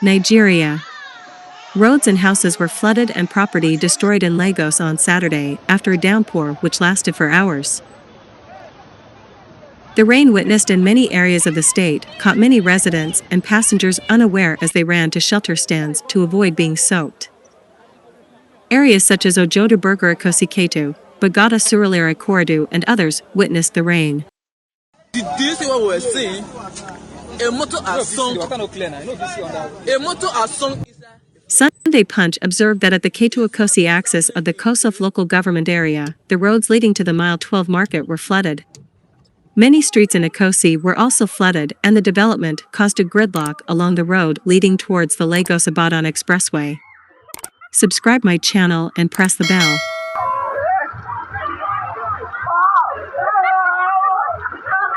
Nigeria. Roads and houses were flooded and property destroyed in Lagos on Saturday after a downpour which lasted for hours. The rain witnessed in many areas of the state caught many residents and passengers unaware as they ran to shelter stands to avoid being soaked. Areas such as Ojoda Burger Ketu, Bagata Surulere Korodu and others witnessed the rain. Did you see what we were saying? A motor has sunk. A motor has sunk. Sunday Punch observed that at the Ketu-Okosi axis of the Kosovo local government area, the roads leading to the Mile 12 market were flooded. Many streets in Okosi were also flooded and the development caused a gridlock along the road leading towards the Lagos-Ibadan Expressway. Subscribe my channel and press the bell.